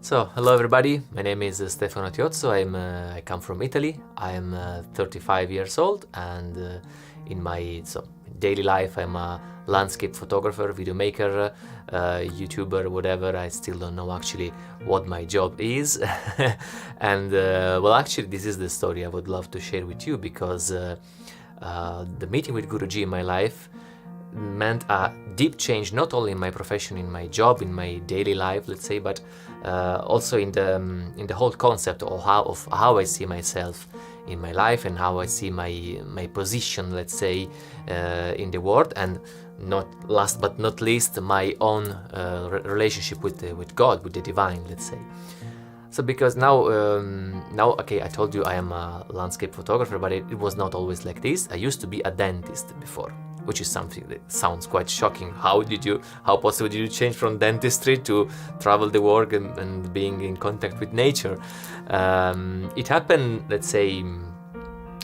So, hello everybody, my name is Stefano Tiozzo, I come from Italy, I'm 35 years old and in my daily life I'm a landscape photographer, video maker, YouTuber, whatever. I still don't know actually what my job is. And actually this is the story I would love to share with you because the meeting with Guruji in my life meant a deep change, not only in my profession, in my job, in my daily life, let's say, but also in the whole concept of how I see myself in my life and how I see my position, let's say, in the world, and not last but not least my own relationship with God, with the divine, let's say. So because now, okay, I told you I am a landscape photographer, but it was not always like this. I used to be a dentist before, which is something that sounds quite shocking. How possible did you change from dentistry to travel the world and being in contact with nature? It happened, let's say, in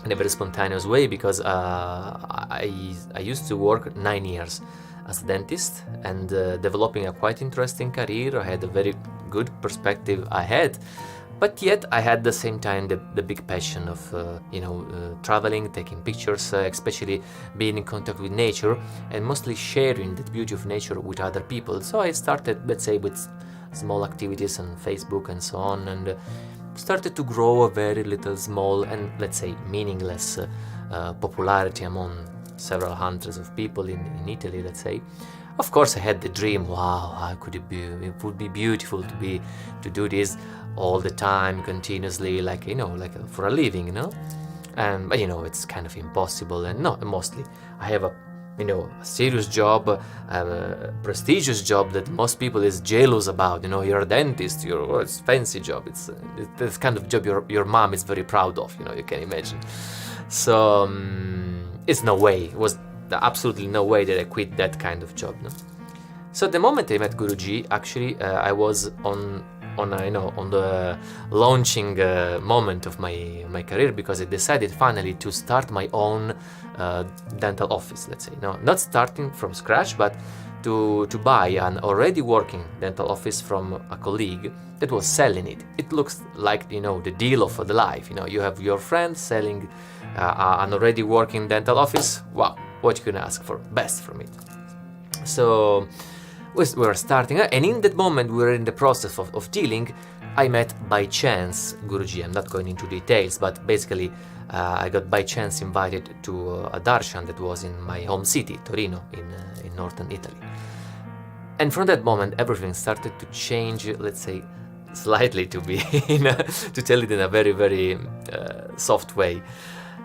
a very spontaneous way because I used to work 9 years as a dentist and developing a quite interesting career. I had a very good perspective ahead, but yet I had at the same time the big passion of traveling, taking pictures, especially being in contact with nature and mostly sharing the beauty of nature with other people. So I started, let's say, with small activities on Facebook and so on, and started to grow a very little small and, let's say, meaningless popularity among several hundreds of people in Italy, let's say. Of course, I had the dream, wow, how could it be? It would be beautiful to do this all the time, continuously, like for a living, And but it's kind of impossible. And no, mostly I have a serious job, a prestigious job that most people is jealous about. You're a dentist, it's a fancy job. It's this kind of job your mom is very proud of. You can imagine. So it's no way. It was absolutely no way that I quit that kind of job. No? So the moment I met Guruji, actually, I was on the launching moment of my career because I decided finally to start my own dental office, let's say. Not starting from scratch, but to buy an already working dental office from a colleague that was selling it. It looks like the deal of the life. You have your friend selling an already working dental office. Wow, what you can ask for? Best from it. So we were starting, and in that moment we were in the process of dealing. I met by chance Guruji. I'm not going into details, but basically I got by chance invited to a darshan that was in my home city, Torino, in northern Italy. And from that moment everything started to change, let's say, slightly, to tell it in a very, very soft way.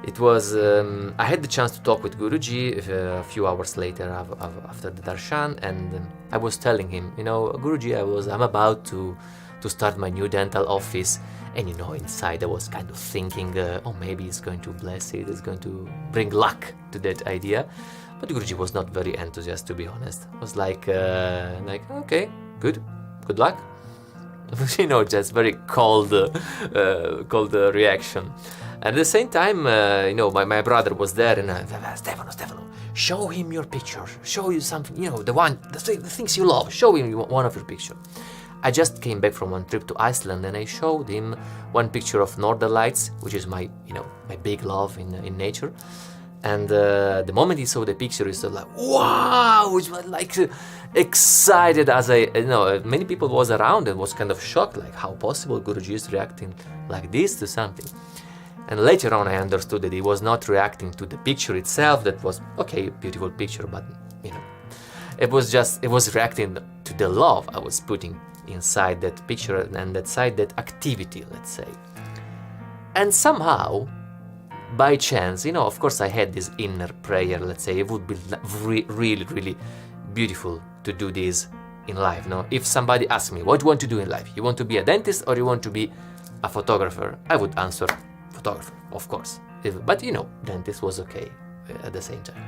It was, I had the chance to talk with Guruji a few hours later after the darshan, and I was telling him, Guruji, I'm about to start my new dental office, and inside I was kind of thinking, maybe it's going to bless it, it's going to bring luck to that idea. But Guruji was not very enthusiastic, to be honest. I was like, okay, good luck. Just very cold reaction. At the same time, my brother was there, and Stefano, show him your picture, show you something, the things you love, show him one of your pictures. I just came back from one trip to Iceland, and I showed him one picture of Northern Lights, which is my big love in nature. And the moment he saw the picture, he was like, wow, which was like excited as many people was around and was kind of shocked, like how possible Guruji is reacting like this to something. And later on I understood that he was not reacting to the picture itself, that was, okay, beautiful picture, but it was reacting to the love I was putting inside that picture and that activity, let's say. And somehow, by chance, of course I had this inner prayer, let's say, it would be really, really beautiful to do this in life. If somebody asks me, what do you want to do in life? You want to be a dentist or you want to be a photographer? I would answer photographer, of course. But dentist was okay at the same time.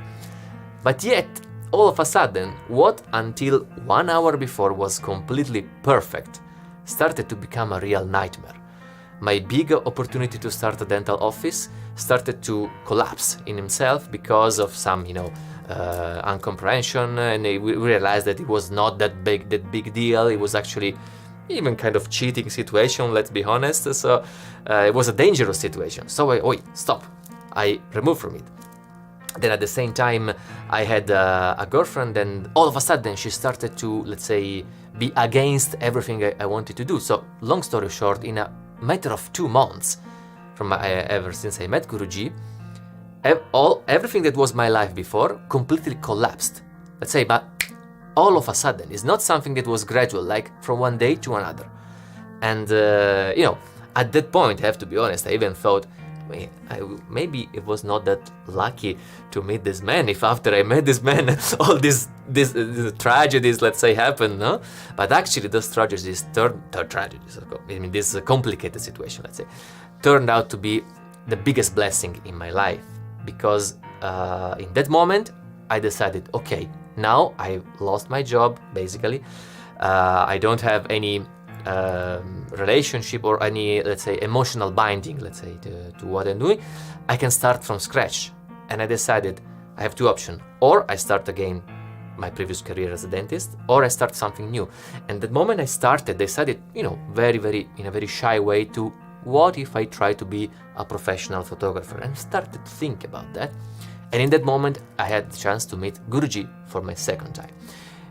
But yet, all of a sudden, what until 1 hour before was completely perfect started to become a real nightmare. My big opportunity to start a dental office started to collapse in himself because of some, uncomprehension, and we realized that it was not that big deal. It was actually even kind of cheating situation, let's be honest. So it was a dangerous situation. So stop. I removed from it. Then at the same time, I had a girlfriend, and all of a sudden she started to, let's say, be against everything I wanted to do. So long story short, in a matter of 2 months, ever since I met Guruji, everything that was my life before completely collapsed. Let's say, but all of a sudden, it's not something that was gradual, like from one day to another. And at that point, I have to be honest, I even thought, maybe it was not that lucky to meet this man. If after I met this man, all these tragedies, let's say, happened, no? But actually, those tragedies this complicated situation, let's say, turned out to be the biggest blessing in my life, because in that moment, I decided, okay, now I lost my job, basically. I don't have any relationship or any, let's say, emotional binding, let's say, to what I'm doing. I can start from scratch. And I decided I have 2 options. Or I start again my previous career as a dentist, or I start something new. And the moment I started, decided, very, very, in a very shy way, to what if I try to be a professional photographer? And started to think about that. And in that moment, I had the chance to meet Guruji for my second time.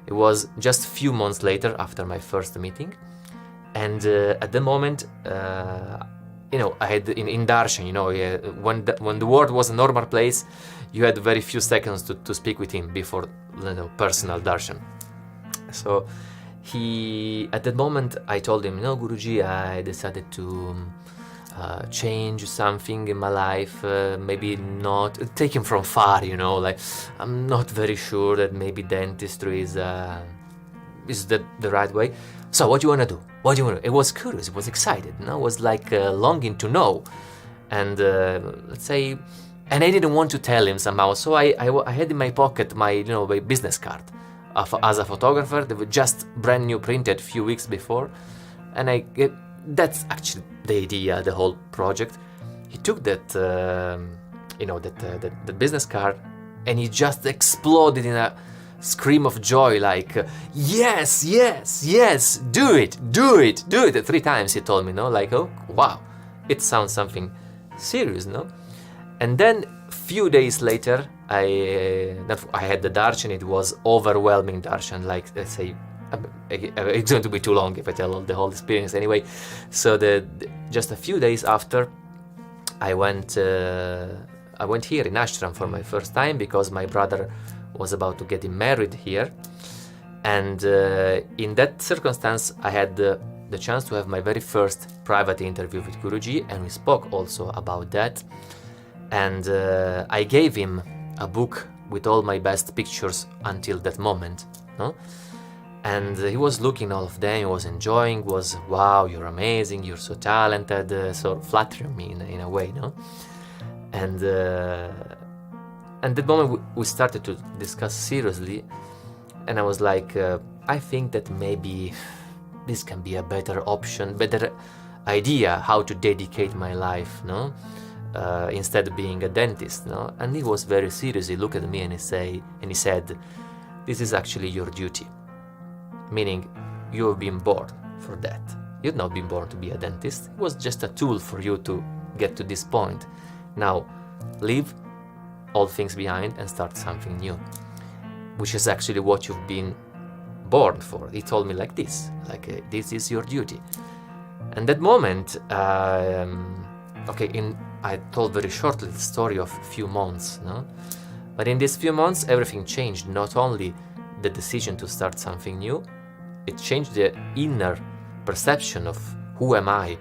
It was just a few months later after my first meeting. And at the moment, I had in darshan, when the world was a normal place, you had very few seconds to speak with him before personal darshan. So at that moment, I told him, Guruji, I decided to change something in my life, maybe not take him from far, I'm not very sure that maybe dentistry is the right way. So what do you want to do? What do you want to do? It was curious, it was excited, it was like longing to know. And let's say, and I didn't want to tell him somehow, so I had in my pocket my business card as a photographer. They were just brand new printed a few weeks before, and that's actually the idea, the whole project. He took that the business card, and he just exploded in a scream of joy, like yes, do it 3 times. He told me, like, oh wow, it sounds something serious, no? And then few days later, I had the darshan. It was overwhelming darshan, like, let's say, it's going to be too long if I tell the whole experience anyway. So just a few days after, I went here in ashram for my first time, because my brother was about to get married here. And in that circumstance, I had the chance to have my very first private interview with Guruji, and we spoke also about that. And I gave him a book with all my best pictures until that moment, no? And he was looking all of them, he was enjoying, was, wow, you're amazing, you're so talented, so flattering me in a way, no? And at that moment we started to discuss seriously, and I was like, I think that maybe this can be a better option, better idea how to dedicate my life, no? Instead of being a dentist, no? And he was very serious. He looked at me and he said, this is actually your duty. Meaning, you have been born for that. You've not been born to be a dentist. It was just a tool for you to get to this point. Now, leave all things behind and start something new, which is actually what you've been born for. He told me like this, this is your duty. And that moment, I told very shortly the story of a few months, no? But in these few months, everything changed. Not only the decision to start something new, it changed the inner perception of who am I,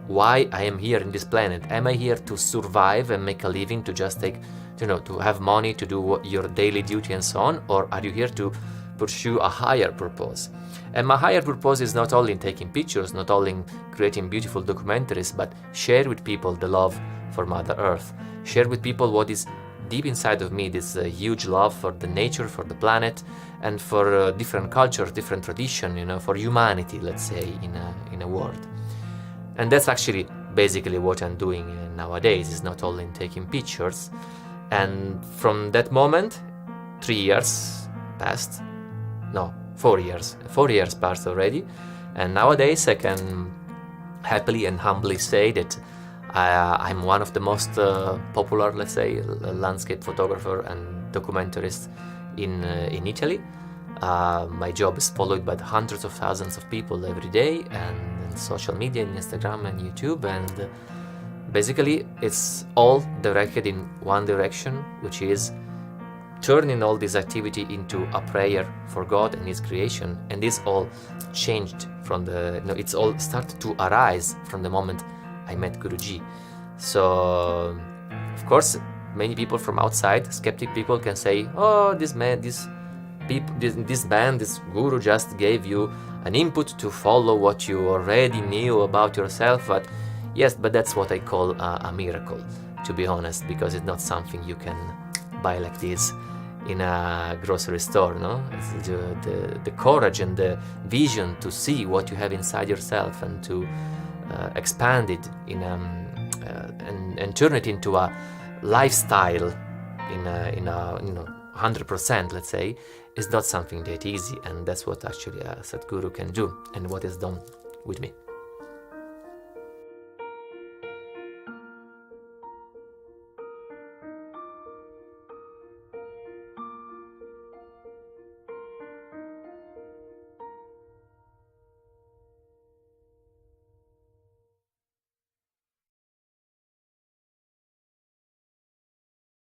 why I am here in this planet. Am I here to survive and make a living, to just take, to have money, to do your daily duty and so on? Or are you here to pursue a higher purpose? And my higher purpose is not only in taking pictures, not only in creating beautiful documentaries, but share with people the love for Mother Earth. Share with people what is deep inside of me, this huge love for the nature, for the planet, and for different cultures, different tradition, for humanity, let's say, in a world. And that's actually basically what I'm doing nowadays. It's not only in taking pictures. And from that moment, 3 years passed. No, 4 years. 4 years passed already. And nowadays I can happily and humbly say that I'm one of the most popular, let's say, landscape photographer and documentarist in Italy. My job is followed by the hundreds of thousands of people every day, and in social media, in Instagram and YouTube, and basically it's all directed in one direction, which is turning all this activity into a prayer for God and His creation. And this all changed from it's all started to arise from the moment I met Guruji. So, of course, many people from outside, skeptic people, can say, oh, this band, this guru just gave you an input to follow what you already knew about yourself. But yes, but that's what I call a miracle, to be honest, because it's not something you can buy like this in a grocery store, no? It's the courage and the vision to see what you have inside yourself and to expand it and turn it into a lifestyle in a 100%, let's say, is not something that easy, and that's what actually a Sadhguru can do, and what is done with me.